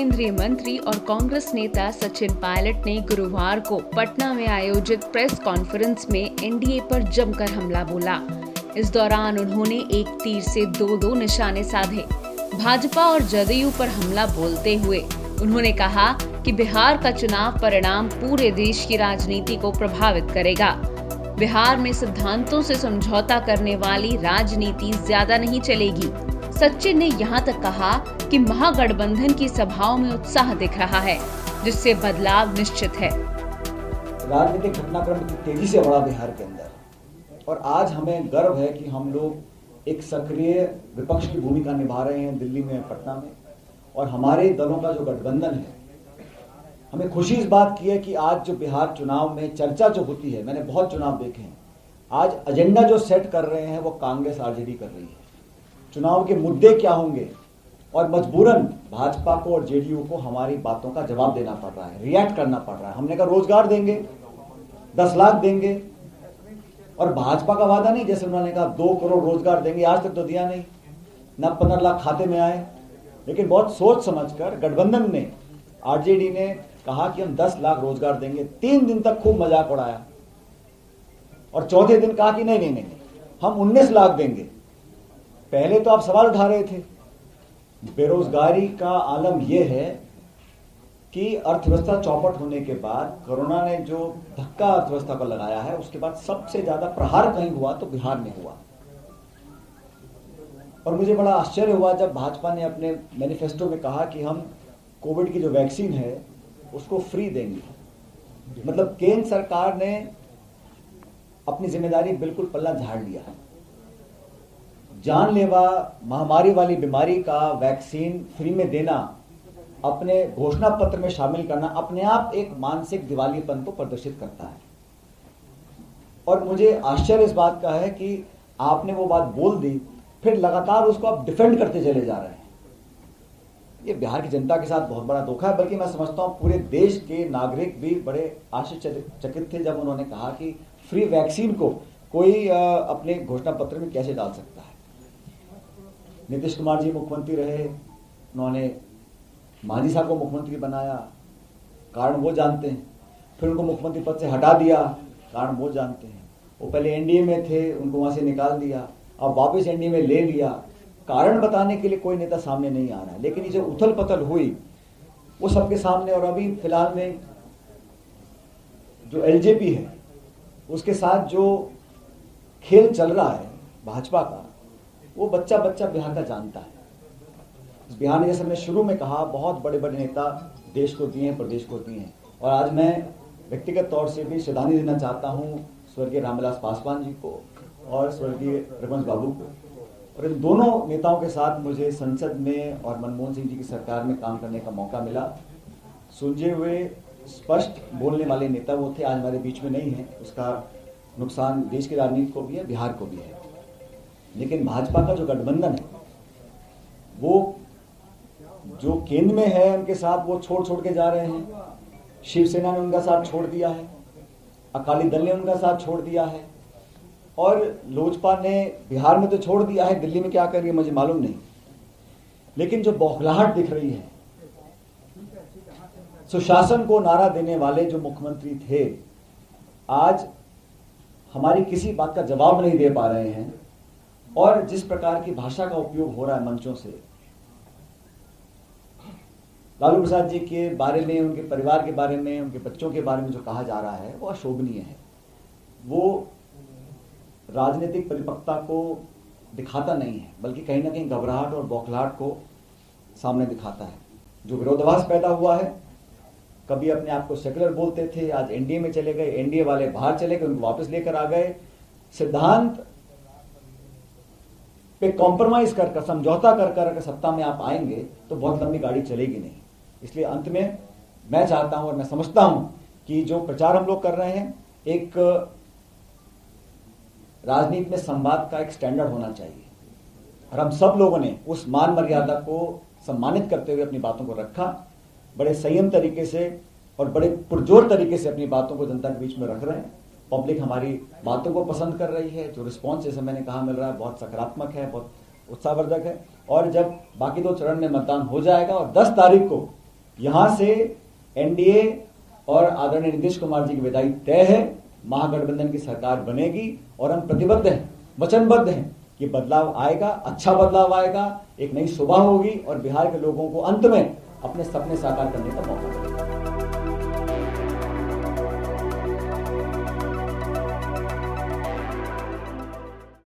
केंद्रीय मंत्री और कांग्रेस नेता सचिन पायलट ने गुरुवार को पटना में आयोजित प्रेस कॉन्फ्रेंस में एनडीए पर जमकर हमला बोला। इस दौरान उन्होंने एक तीर से दो निशाने साधे। भाजपा और जदयू पर हमला बोलते हुए उन्होंने कहा कि बिहार का चुनाव परिणाम पूरे देश की राजनीति को प्रभावित करेगा। बिहार में सिद्धांतों से समझौता करने वाली राजनीति ज्यादा नहीं चलेगी। सचिन ने यहां तक कहा कि महागठबंधन की सभाओं में उत्साह दिख रहा है, जिससे बदलाव निश्चित है। राजनीतिक घटनाक्रम तेजी से बढ़ा बिहार के अंदर और आज हमें गर्व है कि हम लोग एक सक्रिय विपक्ष की भूमिका निभा रहे हैं दिल्ली में, पटना में, और हमारे दलों का जो गठबंधन है। हमें खुशी इस बात की है कि आज जो बिहार चुनाव में चर्चा जो होती है, मैंने बहुत चुनाव देखे हैं, आज एजेंडा जो सेट कर रहे हैं वो कांग्रेस आरजेडी कर रही है। चुनाव के मुद्दे क्या होंगे और मजबूरन भाजपा को और जेडीयू को हमारी बातों का जवाब देना पड़ रहा है, रिएक्ट करना पड़ रहा है। हमने कहा रोजगार देंगे, 10 लाख देंगे, और भाजपा का वादा नहीं, जैसे उन्होंने कहा 2 करोड़ रोजगार देंगे, आज तक तो दिया नहीं, न 15 लाख खाते में आए। लेकिन बहुत सोच समझकर गठबंधन ने, आरजेडी ने कहा कि हम 10 लाख रोजगार देंगे। 3 दिन तक खूब मजाक उड़ाया और चौथे दिन कहा कि नहीं, हम 19 लाख देंगे। पहले तो आप सवाल उठा रहे थे। बेरोजगारी का आलम यह है कि अर्थव्यवस्था चौपट होने के बाद कोरोना ने जो धक्का अर्थव्यवस्था को लगाया है, उसके बाद सबसे ज्यादा प्रहार कहीं हुआ तो बिहार में हुआ। और मुझे बड़ा आश्चर्य हुआ जब भाजपा ने अपने मैनिफेस्टो में कहा कि हम कोविड की जो वैक्सीन है उसको फ्री देंगे। मतलब केंद्र सरकार ने अपनी जिम्मेदारी बिल्कुल पल्ला झाड़ लिया है। जानलेवा महामारी वाली बीमारी का वैक्सीन फ्री में देना, अपने घोषणा पत्र में शामिल करना, अपने आप एक मानसिक दिवालियेपन को प्रदर्शित करता है। और मुझे आश्चर्य इस बात का है कि आपने वो बात बोल दी, फिर लगातार उसको आप डिफेंड करते चले जा रहे हैं। ये बिहार की जनता के साथ बहुत बड़ा धोखा है। बल्कि मैं समझता हूं पूरे देश के नागरिक भी बड़े आश्चर्यचकित थे जब उन्होंने कहा कि फ्री वैक्सीन को कोई अपने घोषणा पत्र में कैसे डाल सकता है। नीतीश कुमार जी मुख्यमंत्री रहे, उन्होंने मांझी साहब को मुख्यमंत्री बनाया, कारण वो जानते हैं। फिर उनको मुख्यमंत्री पद से हटा दिया, कारण वो जानते हैं। वो पहले एनडीए में थे, उनको वहां से निकाल दिया, अब वापस एनडीए में ले लिया। कारण बताने के लिए कोई नेता सामने नहीं आ रहा है। लेकिन ये जो उथल पथल हुई वो सबके सामने, और अभी फिलहाल में जो एलजेपी है उसके साथ जो खेल चल रहा है भाजपा का, वो बच्चा बिहार का जानता है। बिहार ने, जैसे हमने शुरू में कहा, बहुत बड़े बड़े नेता देश को दिए हैं, प्रदेश को दिए हैं। और आज मैं व्यक्तिगत तौर से भी श्रद्धांजलि देना चाहता हूं स्वर्गीय रामविलास पासवान जी को और स्वर्गीय रघुवंश बाबू को। और इन दोनों नेताओं के साथ मुझे संसद में और मनमोहन सिंह जी की सरकार में काम करने का मौका मिला। सुलझे हुए, स्पष्ट बोलने वाले नेता वो थे, आज हमारे बीच में नहीं है। उसका नुकसान देश की राजनीति को भी है, बिहार को भी है। लेकिन भाजपा का जो गठबंधन है, वो जो केंद्र में है उनके साथ वो छोड़ के जा रहे हैं। शिवसेना ने उनका साथ छोड़ दिया है, अकाली दल ने उनका साथ छोड़ दिया है, और लोजपा ने बिहार में तो छोड़ दिया है, दिल्ली में क्या कर रही है मुझे मालूम नहीं। लेकिन जो बौखलाहट दिख रही है, सुशासन को नारा देने वाले जो मुख्यमंत्री थे, आज हमारी किसी बात का जवाब नहीं दे पा रहे हैं। और जिस प्रकार की भाषा का उपयोग हो रहा है मंचों से, लालू प्रसाद जी के बारे में, उनके परिवार के बारे में, उनके बच्चों के बारे में जो कहा जा रहा है वो अशोभनीय है। वो राजनीतिक परिपक्वता को दिखाता नहीं है, बल्कि कहीं ना कहीं घबराहट और बौखलाहट को सामने दिखाता है। जो विरोधाभास पैदा हुआ है, कभी अपने आप को सेकुलर बोलते थे, आज एनडीए में चले गए, एनडीए वाले बाहर चले गए, उनको वापस लेकर आ गए। सिद्धांत पे कॉम्प्रोमाइज कर समझौता कर सत्ता में आप आएंगे तो बहुत लंबी गाड़ी चलेगी नहीं। इसलिए अंत में मैं चाहता हूं और मैं समझता हूं कि जो प्रचार हम लोग कर रहे हैं, एक राजनीति में संवाद का एक स्टैंडर्ड होना चाहिए, और हम सब लोगों ने उस मान मर्यादा को सम्मानित करते हुए अपनी बातों को रखा। बड़े संयम तरीके से और बड़े पुरजोर तरीके से अपनी बातों को जनता के बीच में रख रहे हैं। पब्लिक हमारी बातों को पसंद कर रही है। जो रिस्पॉन्स जैसे मैंने कहा मिल रहा है बहुत सकारात्मक है, बहुत उत्साहवर्धक है। और जब बाकी 2 चरण में मतदान हो जाएगा और 10 तारीख को यहां से एनडीए और आदरणीय नीतीश कुमार जी की विदाई तय है। महागठबंधन की सरकार बनेगी और हम प्रतिबद्ध हैं, वचनबद्ध हैं कि बदलाव आएगा, अच्छा बदलाव आएगा, एक नई सुबह होगी और बिहार के लोगों को अंत में अपने सपने साकार करने का मौका मिलेगा।